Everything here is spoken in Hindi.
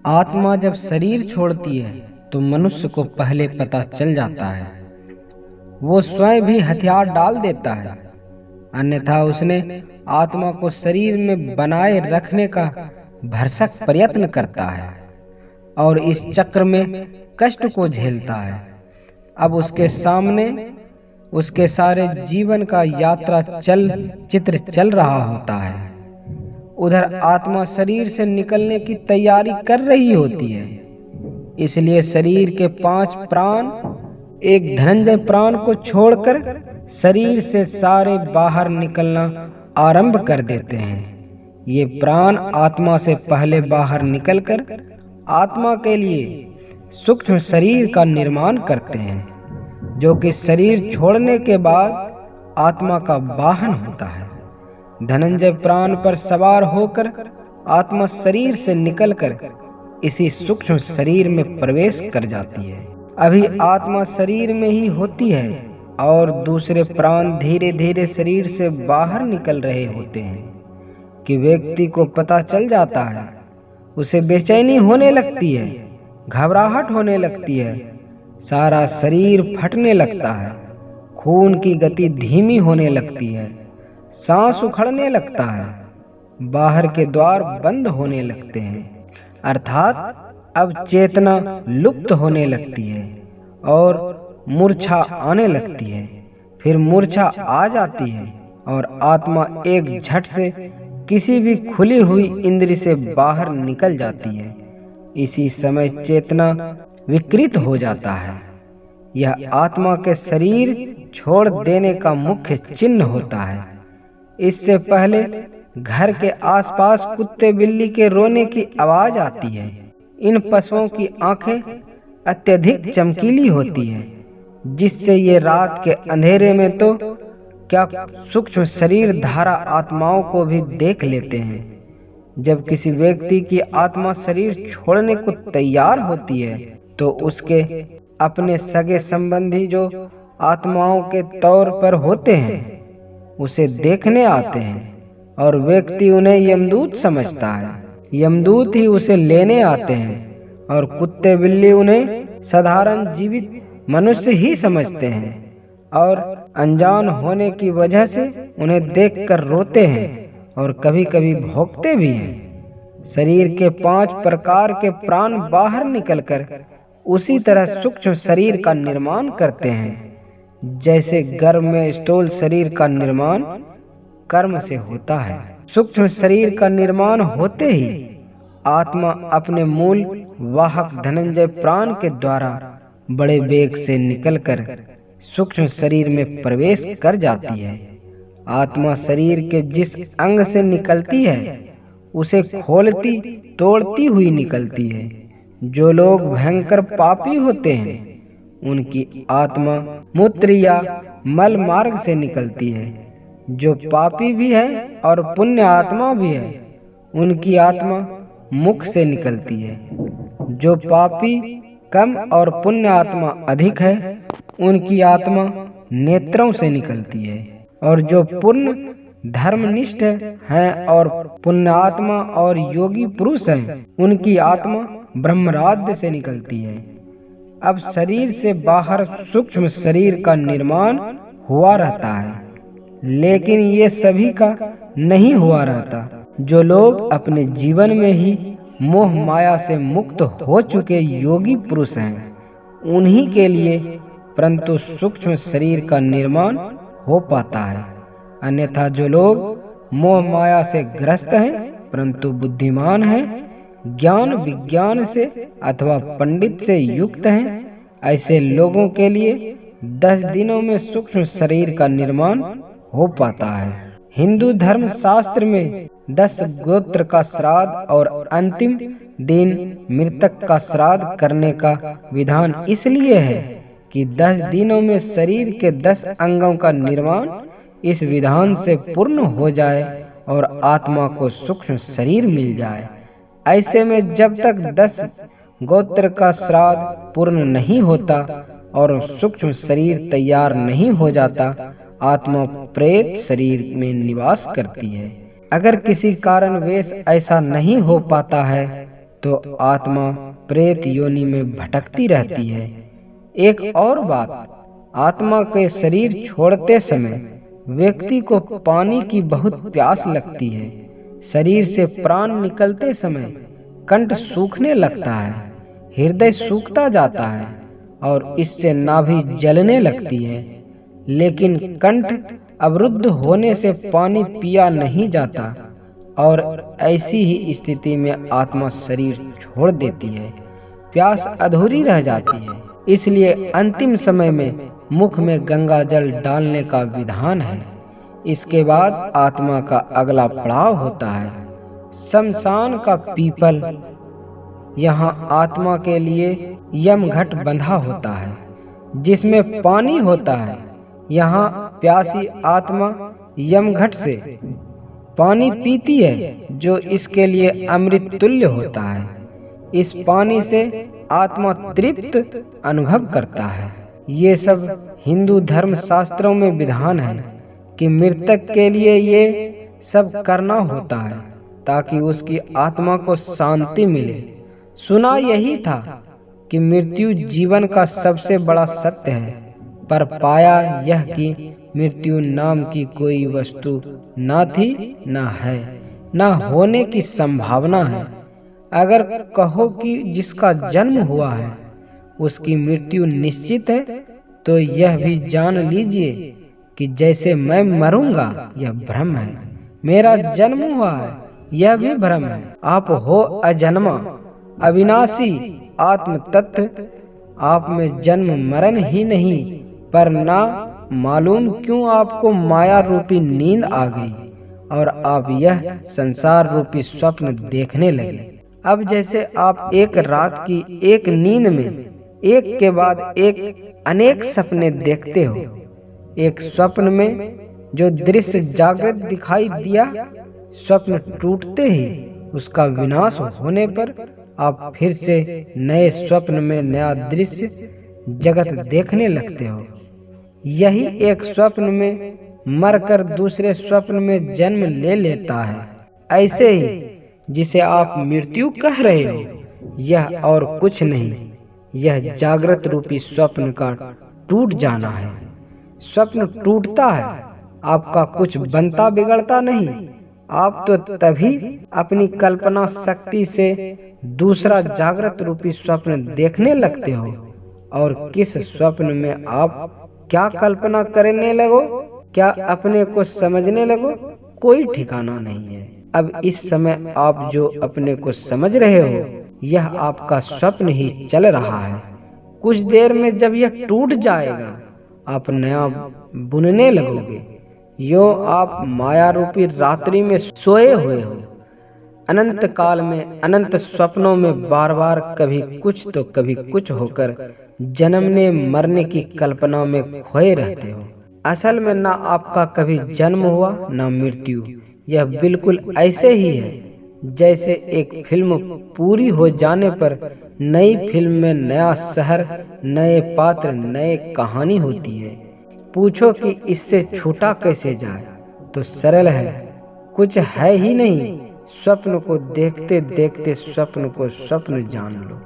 आत्मा जब शरीर छोड़ती है तो मनुष्य को पहले पता चल जाता है। वो स्वयं भी हथियार डाल देता है, अन्यथा उसने आत्मा को शरीर में बनाए रखने का भरसक प्रयत्न करता है और इस चक्र में कष्ट को झेलता है। अब उसके सामने उसके सारे जीवन का यात्रा चित्र चल रहा होता है। उधर आत्मा शरीर से निकलने की तैयारी कर रही होती है। इसलिए शरीर के 5 प्राण एक धनंजय प्राण को छोड़कर शरीर से सारे बाहर निकलना आरंभ कर देते हैं। ये प्राण आत्मा से पहले बाहर निकलकर आत्मा के लिए सूक्ष्म शरीर का निर्माण करते हैं, जो कि शरीर छोड़ने के बाद आत्मा का वाहन होता है। धनंजय प्राण पर सवार होकर आत्मा शरीर से निकलकर इसी सूक्ष्म शरीर में प्रवेश कर जाती है। अभी आत्मा शरीर में ही होती है और दूसरे प्राण धीरे धीरे शरीर से बाहर निकल रहे होते हैं कि व्यक्ति को पता चल जाता है। उसे बेचैनी होने लगती है, घबराहट होने लगती है, सारा शरीर फटने लगता है, खून की गति धीमी होने लगती है, सांस उखड़ने लगता है, बाहर के द्वार बंद होने लगते हैं, अर्थात अब चेतना लुप्त होने लगती है और मूर्छा आने लगती है। फिर मूर्छा आ जाती है और आत्मा एक झट से किसी भी खुली हुई इंद्रिय से बाहर निकल जाती है। इसी समय चेतना विकृत हो जाता है। यह आत्मा के शरीर छोड़ देने का मुख्य चिन्ह होता है। इससे पहले घर के आसपास कुत्ते बिल्ली के रोने की आवाज आती है। इन पशुओं की आंखें अत्यधिक चमकीली होती हैं, जिससे ये रात के अंधेरे में तो क्या सूक्ष्म शरीर धारा आत्माओं को भी देख लेते हैं। जब किसी व्यक्ति की आत्मा शरीर छोड़ने को तैयार होती है तो उसके अपने सगे संबंधी जो आत्माओं के तौर पर होते हैं उसे देखने आते हैं और व्यक्ति उन्हें यमदूत समझता है। यमदूत ही उसे लेने आते हैं और कुत्ते बिल्ली उन्हें साधारण जीवित मनुष्य ही समझते हैं और अनजान होने की वजह से उन्हें देखकर रोते हैं और कभी कभी भौंकते भी हैं। शरीर के 5 प्रकार के प्राण बाहर निकलकर उसी तरह सूक्ष्म शरीर का निर्माण करते हैं। जैसे गर्भ में स्थूल शरीर का निर्माण कर्म से होता है, सूक्ष्म शरीर का निर्माण होते ही आत्मा अपने मूल वाहक धनंजय प्राण के द्वारा बड़े वेग से निकलकर सूक्ष्म शरीर में प्रवेश कर जाती है। आत्मा शरीर के जिस अंग से निकलती है उसे खोलती तोड़ती हुई निकलती है। जो लोग भयंकर पापी होते हैं उनकी आत्मा मूत्र या मल मार्ग से निकलती है। जो पापी भी है और पुण्य आत्मा भी है उनकी आत्मा मुख से निकलती है। जो पापी कम और पुण्य आत्मा अधिक है उनकी आत्मा नेत्रों से निकलती है। और जो पूर्ण धर्मनिष्ठ हैं और पुण्यात्मा और योगी पुरुष हैं उनकी आत्मा ब्रह्मराध्य से निकलती है। अब शरीर से बाहर सूक्ष्म शरीर का निर्माण हुआ रहता है, लेकिन ये सभी का नहीं हुआ रहता। जो लोग अपने जीवन में ही मोह माया से मुक्त हो चुके योगी पुरुष हैं उन्हीं के लिए परंतु सूक्ष्म शरीर का निर्माण हो पाता है। अन्यथा जो लोग मोह माया से ग्रस्त हैं परंतु बुद्धिमान हैं, ज्ञान विज्ञान से अथवा पंडित से युक्त हैं, ऐसे लोगों के लिए 10 दिनों में सूक्ष्म शरीर का निर्माण हो पाता है। हिंदू धर्म शास्त्र में 10 गोत्र का श्राद्ध और अंतिम दिन मृतक का श्राद्ध करने का विधान इसलिए है कि 10 दिनों में शरीर के 10 अंगों का निर्माण इस विधान से पूर्ण हो जाए और आत्मा को सूक्ष्म शरीर मिल जाए। ऐसे में जब तक 10 गोत्र का श्राद्ध पूर्ण नहीं होता और सूक्ष्म शरीर तैयार नहीं हो जाता, आत्मा प्रेत शरीर में निवास करती है। अगर किसी कारणवश ऐसा नहीं हो पाता है तो आत्मा प्रेत योनि में भटकती रहती है। एक और बात, आत्मा के शरीर छोड़ते समय व्यक्ति को पानी की बहुत प्यास लगती है। शरीर से प्राण निकलते समय कंठ सूखने लगता है, हृदय सूखता जाता है और इससे नाभि जलने लगती है। लेकिन कंठ अवरुद्ध होने से पानी पिया नहीं जाता और ऐसी ही स्थिति में आत्मा शरीर छोड़ देती है। प्यास अधूरी रह जाती है, इसलिए अंतिम समय में मुख में गंगा जल डालने का विधान है। इसके बाद आत्मा का अगला पड़ाव होता है शमशान का पीपल। यहाँ आत्मा के लिए यमघट बंधा होता है जिसमें पानी होता है। यहाँ प्यासी आत्मा यमघट से पानी पीती है जो इसके लिए अमृत तुल्य होता है। इस पानी से आत्मा तृप्त अनुभव करता है। ये सब हिंदू धर्म शास्त्रों में विधान है कि मृतक के लिए ये सब करना होता है ताकि उसकी आत्मा को शांति मिले। सुना यही था कि मृत्यु जीवन का सबसे बड़ा सत्य है, पर पाया यह कि मृत्यु नाम की कोई वस्तु न थी, न है, न होने की संभावना है। अगर कहो कि जिसका जन्म हुआ है उसकी मृत्यु निश्चित है, तो यह भी जान लीजिए कि जैसे मैं मरूंगा यह भ्रम है, मेरा जन्म हुआ है यह भी भ्रम है। आप हो अजन्मा अविनाशी आत्म तत्व, आप में जन्म मरण ही नहीं, पर ना मालूम क्यों आपको माया रूपी नींद आ गई और आप यह संसार रूपी स्वप्न देखने लगे। अब जैसे आप एक रात की एक नींद में एक के बाद एक अनेक सपने देखते हो। एक स्वप्न में जो दृश्य जागृत दिखाई दिया, स्वप्न टूटते ही उसका विनाश होने पर आप फिर से नए स्वप्न में नया दृश्य जगत देखने लगते हो। यही एक स्वप्न में मरकर दूसरे स्वप्न में जन्म ले लेता है। ऐसे ही जिसे आप मृत्यु कह रहे हो, यह और कुछ नहीं, यह जागृत रूपी स्वप्न का टूट जाना है। स्वप्न टूटता है, आपका कुछ बनता बिगड़ता नहीं। आप तो तभी अपनी कल्पना शक्ति से दूसरा जागृत रूपी स्वप्न देखने लगते हो। और किस स्वप्न में आप क्या कल्पना करने लगो, क्या अपने को समझने लगो, कोई ठिकाना नहीं है। अब इस समय आप जो अपने को समझ रहे हो, यह आपका स्वप्न ही चल रहा है। कुछ देर में जब यह टूट जाएगा, आप नया बुनने लगोगे। यो आप माया रूपी रात्रि में सोए हुए हो। अनंत काल में अनंत स्वप्नों में बार बार कभी कुछ तो कभी कुछ होकर जन्मने मरने की कल्पना में खोए रहते हो। असल में ना आपका कभी जन्म हुआ ना मृत्यु। यह बिल्कुल ऐसे ही है जैसे एक फिल्म पूरी हो जाने पर नई फिल्म में नया शहर, नए पात्र, नए कहानी होती है। पूछो कि इससे छूटा कैसे जाए, तो सरल है, कुछ है ही नहीं। स्वप्न को देखते देखते स्वप्न को स्वप्न जान लो।